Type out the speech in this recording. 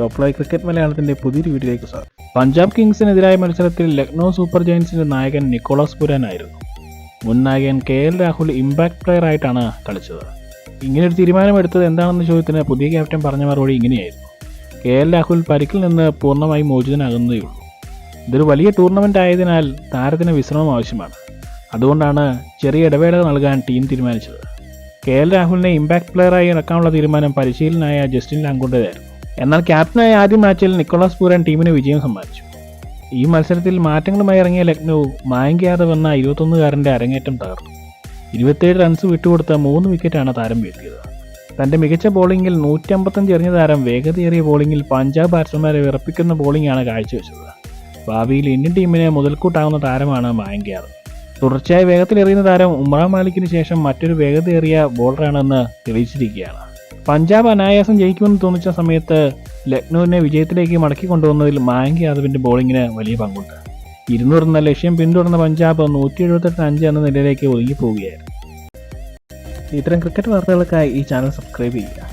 Top live cricket മലയാളത്തിന്റെ പുതിയൊരു വീഡിയോയിലേക്ക് സ്വാഗതം. പഞ്ചാബ് കിങ്സിനെതിരായ മത്സരത്തിൽ ലക്നൗ സൂപ്പർ ജയൻസിന്റെ നായകൻ നിക്കോളാസ് പുരാൻ ആയിരുന്നു. മുൻ നായകൻ KL രാഹുൽ ഇമ്പാക്ട് പ്ലെയർ ആയിട്ടാണ് കളിച്ചത്. ഇങ്ങനൊരു തീരുമാനമെടുത്തത് എന്താണെന്ന ചോദ്യത്തിന് പുതിയ ക്യാപ്റ്റൻ പറഞ്ഞ മറുപടി ഇങ്ങനെയായിരുന്നു: KL രാഹുൽ പരിക്കിൽ നിന്ന് പൂർണ്ണമായി മോചിതനാകുന്നതേയുള്ളൂ. ഇതൊരു വലിയ ടൂർണമെന്റ് ആയതിനാൽ താരത്തിന് വിശ്രമം ആവശ്യമാണ്. അതുകൊണ്ടാണ് ചെറിയ ഇടവേള നൽകാൻ ടീം തീരുമാനിച്ചത്. KL രാഹുലിനെ ഇമ്പാക്ട് പ്ലെയറായി ഇറക്കാനുള്ള തീരുമാനം പരിശീലനായ ജസ്റ്റിൻ ലാംഗോണ്ടേതായിരുന്നു. എന്നാൽ ക്യാപ്റ്റനായ ആദ്യ മാച്ചിൽ നിക്കോളാസ് പുരാൻ ടീമിന് വിജയം സമ്മാനിച്ചു. ഈ മത്സരത്തിൽ മാറ്റങ്ങളുമായി ഇറങ്ങിയ ലക്നൗ മായങ്ക് യാദവ് എന്ന 21-കാരൻ്റെ അരങ്ങേറ്റം തകർത്തു. 27 റൺസ് വിട്ടുകൊടുത്ത 3 വിക്കറ്റാണ് താരം വീഴ്ത്തിയത്. തൻ്റെ മികച്ച ബോളിംഗിൽ 155 എറിഞ്ഞ താരം വേഗതയേറിയ ബോളിംഗിൽ പഞ്ചാബ് ബാറ്റ്സ്മാൻമാരെ വിറപ്പിക്കുന്ന ബോളിംഗാണ് കാഴ്ചവെച്ചത്. ഭാവിയിൽ ഇന്ത്യൻ ടീമിന് മുതൽക്കൂട്ടാവുന്ന താരമാണ് മായങ്ക് യാദവ്. തുടർച്ചയായി വേഗത്തിലെറിയുന്ന താരം ഉമ്രാൻ മാലിക്കിന് ശേഷം മറ്റൊരു വേഗതയേറിയ ബോളറാണെന്ന് തെളിയിച്ചിരിക്കുകയാണ്. പഞ്ചാബ് അനായാസം ജയിക്കുമെന്ന് തോന്നിച്ച സമയത്ത് ലക്നൌവിനെ വിജയത്തിലേക്ക് മടക്കി കൊണ്ടുവന്നതിൽ മായങ്ക് യാദവിൻ്റെ ബോളിങ്ങിന് വലിയ പങ്കുണ്ട്. 200 എന്ന ലക്ഷ്യം പിന്തുടർന്ന പഞ്ചാബ് 178 എന്ന നിലയിലേക്ക് ഒതുങ്ങിപ്പോവുകയായിരുന്നു. ഇത്തരം ക്രിക്കറ്റ് വാർത്തകൾക്കായി ഈ ചാനൽ സബ്സ്ക്രൈബ് ചെയ്യുക.